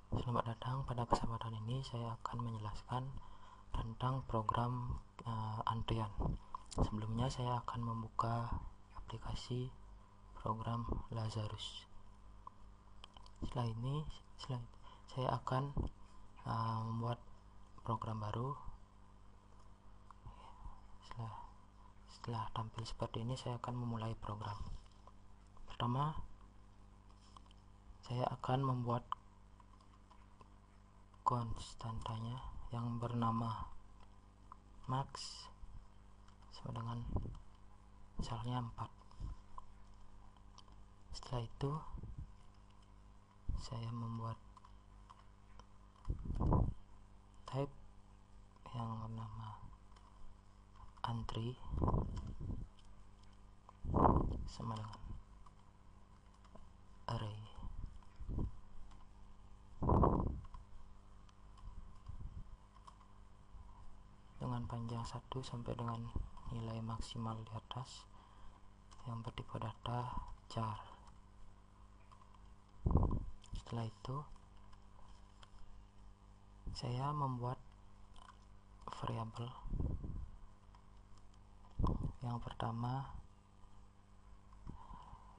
Selamat datang. Pada kesempatan ini saya akan menjelaskan tentang program antrian. Sebelumnya saya akan membuka aplikasi program Lazarus. Setelah itu saya akan membuat program baru. Setelah tampil seperti ini, saya akan memulai program. Pertama, saya akan membuat konstantanya yang bernama max sama dengan misalnya 4. Setelah itu saya membuat type yang bernama antri sama dengan array. Dengan panjang 1 sampai dengan nilai maksimal di atas yang bertipe data char. Setelah itu saya membuat variabel. Yang pertama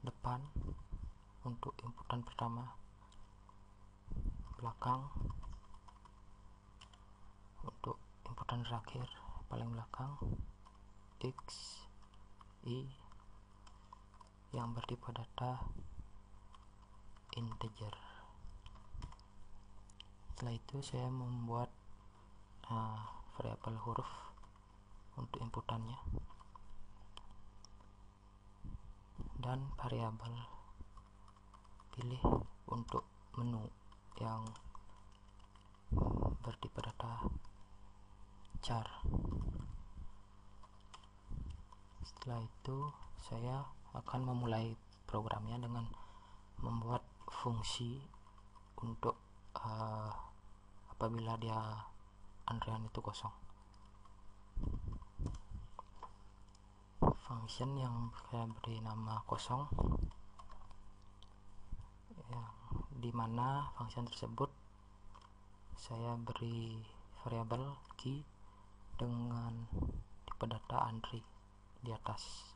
depan untuk inputan pertama, belakang untuk inputan terakhir paling belakang, x, y yang bertipe data integer. Setelah itu saya membuat variabel huruf untuk inputannya dan variabel pilih untuk menu yang bertipe data char. Setelah itu saya akan memulai programnya dengan membuat fungsi untuk apabila dia antrian itu kosong. Function yang saya beri nama kosong, dimana function tersebut saya beri variabel key dengan tipe data antri di atas.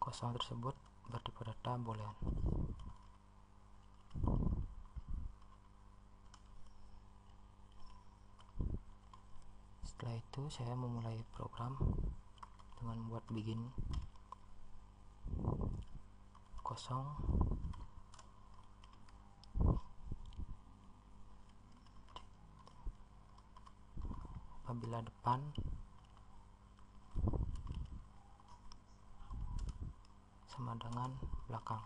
Kosong tersebut bertipe data boolean. Setelah itu saya memulai program dengan membuat begin kosong apabila depan sama dengan belakang.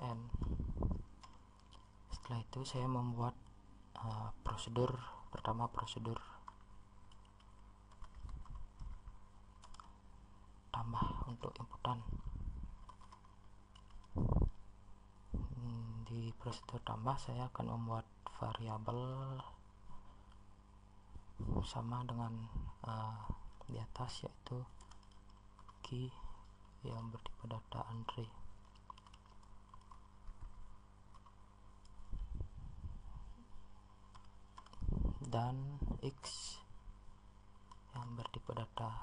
And setelah itu saya membuat prosedur pertama, prosedur tambah untuk inputan. Di prosedur tambah saya akan membuat variabel sama dengan di atas, yaitu key yang bertipe data antri. Dan x yang bertipe data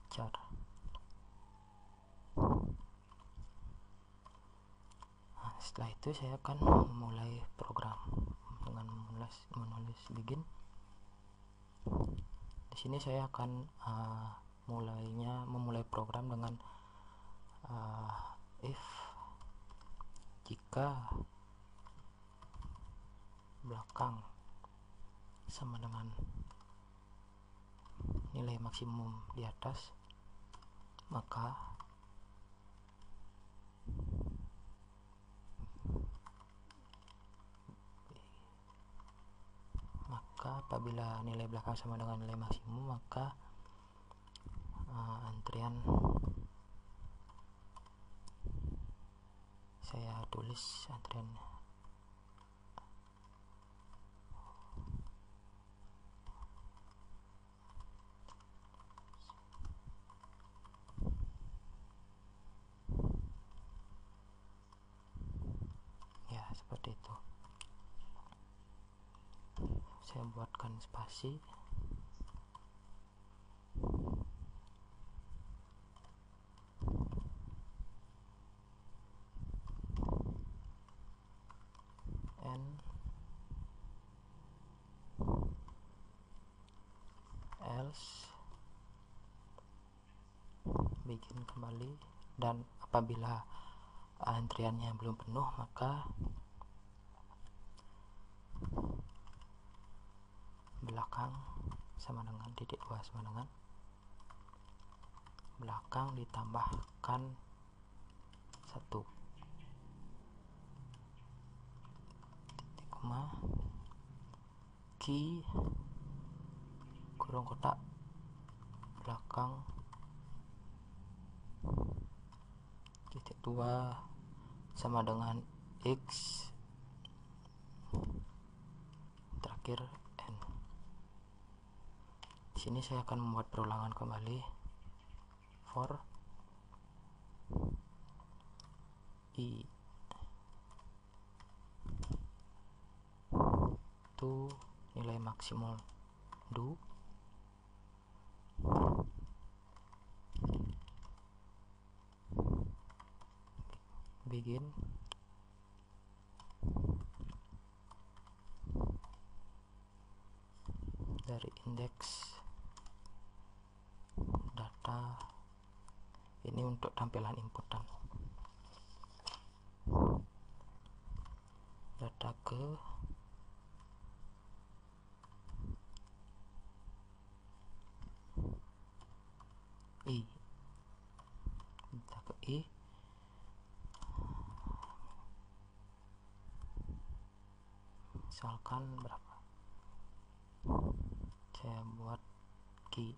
char. Setelah itu saya akan memulai program dengan menulis begin. Di sini saya akan memulai program dengan if jika belakang sama dengan nilai maksimum di atas, maka apabila nilai belakang sama dengan nilai maksimum, maka antrian saya tulis antriannya. seperti itu. Saya buatkan spasi. N else, bikin kembali, dan apabila antriannya belum penuh maka belakang sama dengan titik 2 sama dengan belakang ditambahkan 1 titik koma, key kurung kotak belakang titik 2 sama dengan X, terakhir N. Di sini saya akan membuat perulangan kembali for I to nilai maksimal do begin dari indeks data. Ini untuk tampilan inputan data ke I, data ke I, misalkan berapa, saya buat key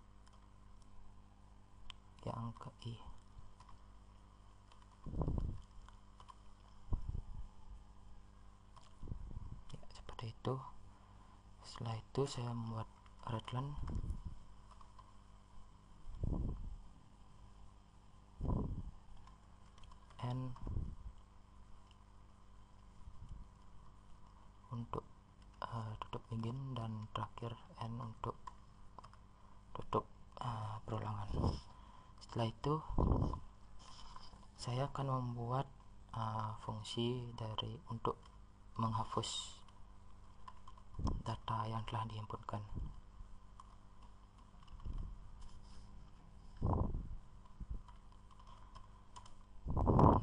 yang ke I. Ya, seperti itu. Setelah itu saya membuat readline N untuk tutup begin, dan terakhir N untuk tutup perulangan. Setelah itu saya akan membuat fungsi dari untuk menghapus data yang telah diinputkan.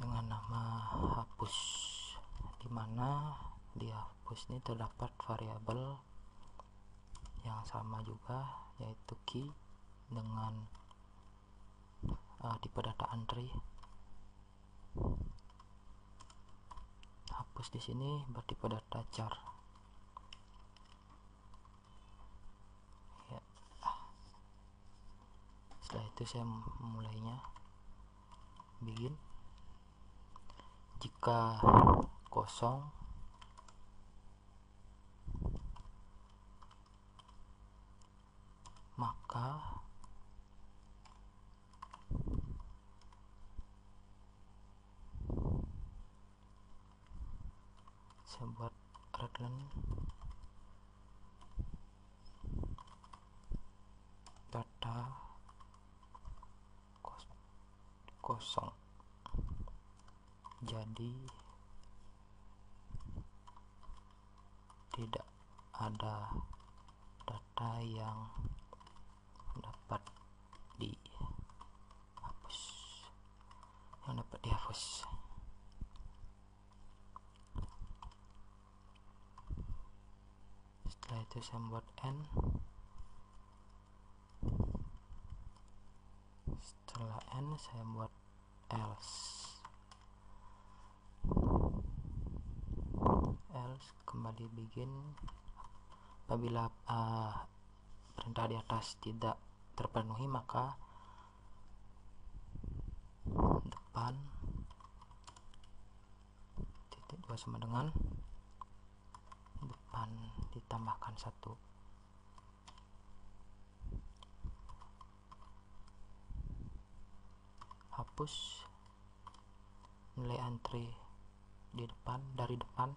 Dengan nama hapus, dimana di hapus ini terdapat variabel yang sama juga, yaitu key dengan tipe data entry. Hapus di sini bertipe data char. Ya. Setelah itu saya memulainya begin. Jika kosong maka saya buat readline data kosong, jadi tidak ada data yang dapat dihapus. Setelah itu saya membuat N. Setelah N saya buat else. Kembali begin. Apabila perintah di atas tidak terpenuhi maka depan titik 2 sama dengan depan ditambahkan 1. Hapus nilai entry di depan, dari depan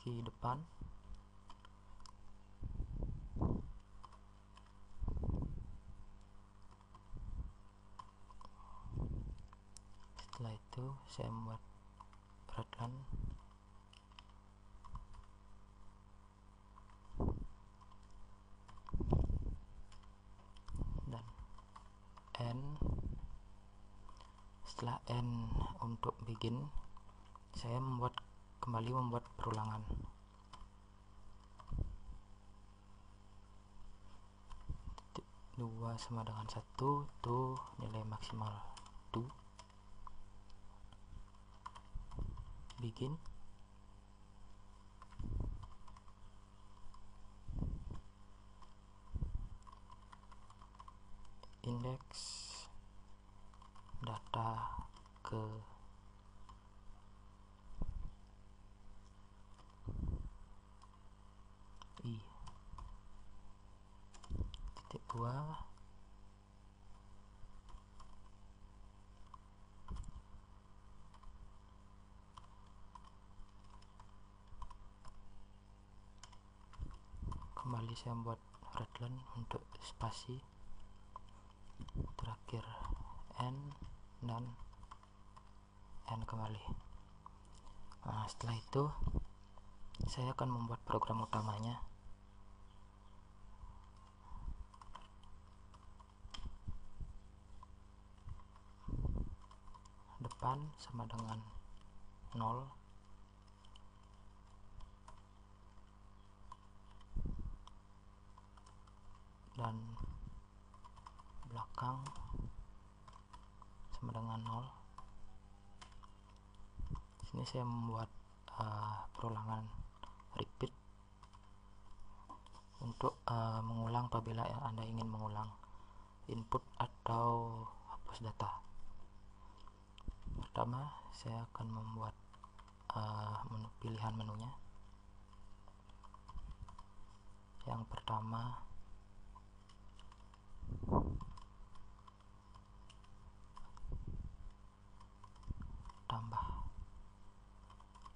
kaki depan, setelah itu saya membuat redline dan end. Setelah end untuk begin, saya kembali membuat perulangan. Titik 2 sama dengan 1 itu nilai maksimal 2. Begin. Indeks data ke I. Titik 2 kembali saya membuat redline untuk spasi, terakhir N dan N kembali. Nah, setelah itu saya akan membuat program utamanya. Depan sama dengan 0, dan belakang sama dengan 0. Sini saya membuat perulangan repeat untuk mengulang apabila Anda ingin mengulang input atau hapus data. Pertama, saya akan membuat pilihan menunya. Yang pertama,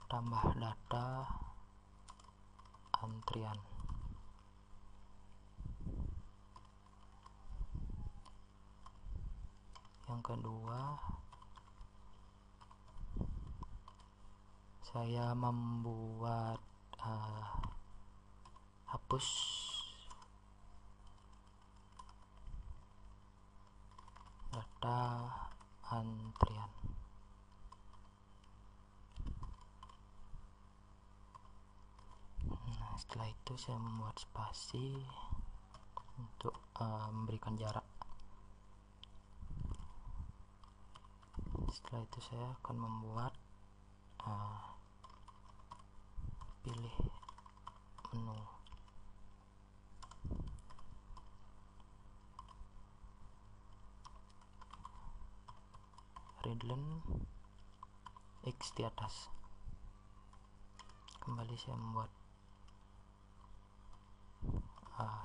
tambah data antrian. Yang kedua, saya membuat hapus data antrian. Nah, setelah itu saya membuat spasi untuk memberikan jarak. Setelah itu saya akan membuat pilih menu. Redline X di atas. Kembali saya membuat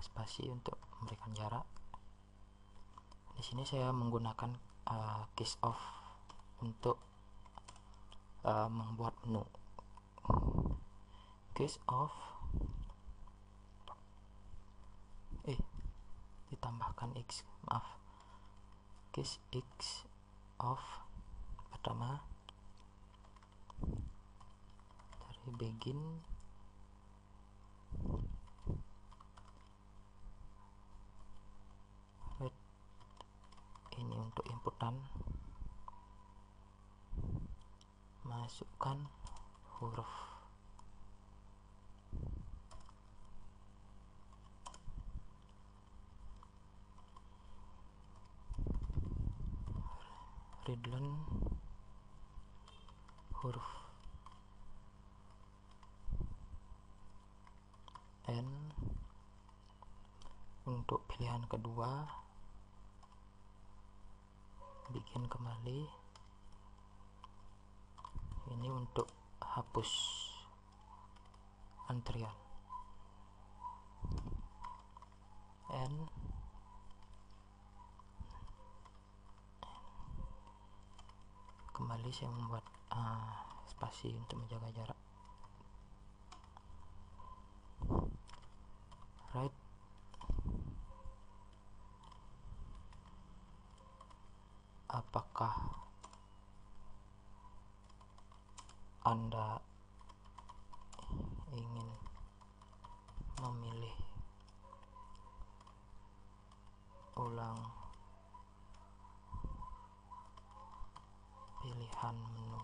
spasi untuk memberikan jarak. Di sini saya menggunakan case off untuk membuat menu. Case off ditambahkan X, maaf, case X off. Pertama, dari begin ini untuk inputan, masukkan huruf redline huruf N. Untuk pilihan kedua, bikin kembali. Ini untuk hapus antrian. N. Kembali saya membuat spasi untuk menjaga jarak. apakah Anda ingin memilih ulang pilihan menu?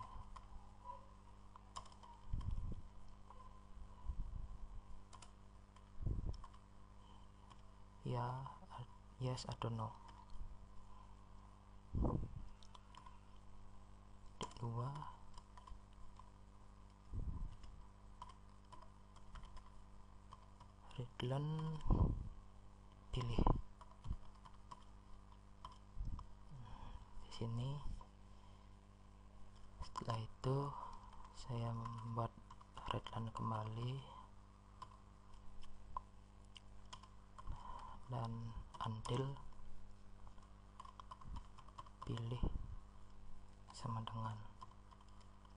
Yes atau no. Kedua, Redland pilih. Di sini setelah itu saya membuat Redland kembali dan until pilih sama dengan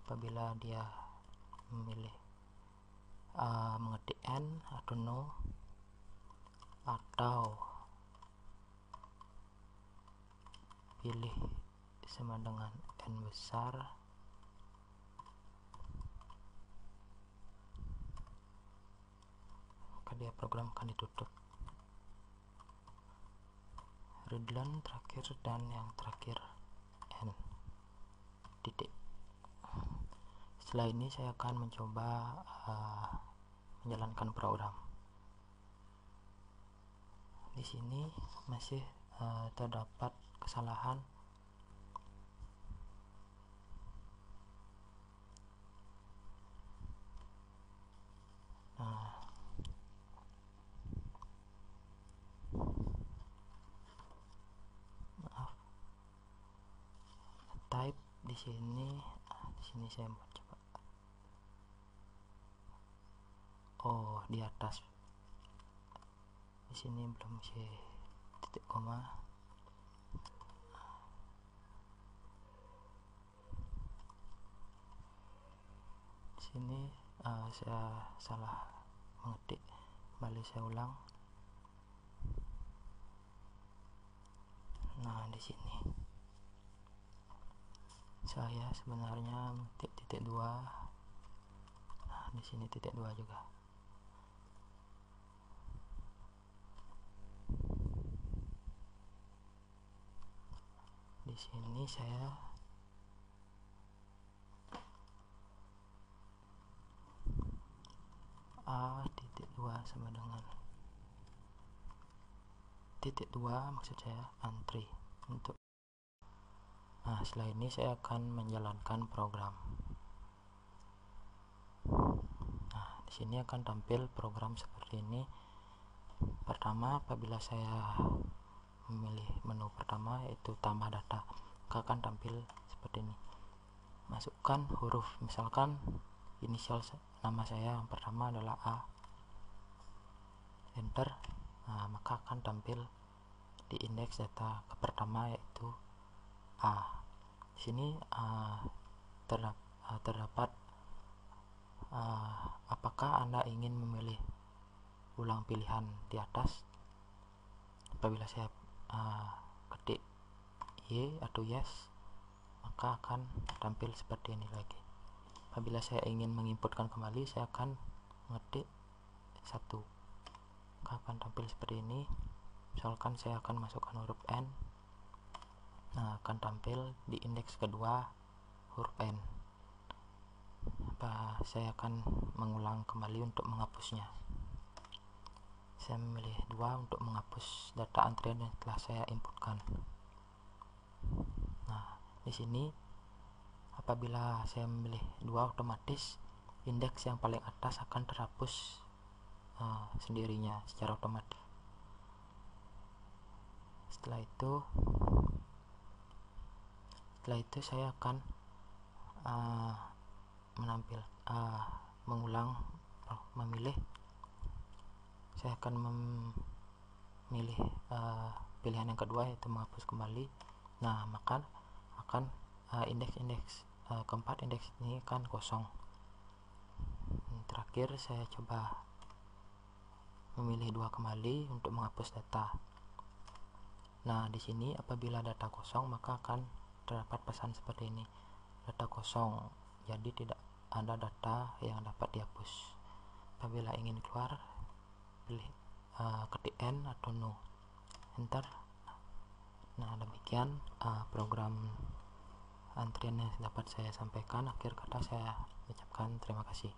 apabila dia memilih mengetik n atau no, atau pilih sama dengan n besar, maka dia program akan ditutup. Redland terakhir dan yang terakhir n titik. Setelah ini saya akan mencoba menjalankan program. Di sini masih terdapat kesalahan. Type di sini saya buat coba. Oh, di atas. Di sini belum isi titik koma. Di sini saya salah mengetik. Kembali saya ulang. Nah, di sini saya sebenarnya titik 2. Nah, di sini titik 2 juga. Di sini saya titik 2 sama dengan titik 2, maksud saya antri untuk. Nah, setelah ini saya akan menjalankan program. Nah, di sini akan tampil program seperti ini. Pertama, apabila saya memilih menu pertama yaitu tambah data, maka akan tampil seperti ini. Masukkan huruf, misalkan inisial nama saya yang pertama adalah A. Enter. Nah, maka akan tampil di indeks data ke pertama yaitu A. Di sini terdapat apakah Anda ingin memilih ulang pilihan di atas. Apabila saya ketik Y atau yes, maka akan tampil seperti ini lagi. Apabila saya ingin menginputkan kembali, saya akan mengetik 1, maka akan tampil seperti ini. Misalkan saya akan masukkan huruf N, nah akan tampil di indeks kedua huruf N. Saya akan mengulang kembali untuk menghapusnya. Saya memilih 2 untuk menghapus data antrian yang telah saya inputkan. Nah, di sini apabila saya memilih 2, otomatis indeks yang paling atas akan terhapus sendirinya secara otomatis. Setelah itu saya akan memilih. Saya akan memilih pilihan yang kedua yaitu menghapus kembali. Nah, maka akan indeks keempat indeks ini kan kosong. Terakhir saya coba memilih 2 kembali untuk menghapus data. Nah, di sini apabila data kosong maka akan terdapat pesan seperti ini, data kosong, jadi tidak ada data yang dapat dihapus. Apabila ingin keluar, pilih ketik N atau no, enter. Nah, demikian program antrian yang dapat saya sampaikan. Akhir kata saya ucapkan terima kasih.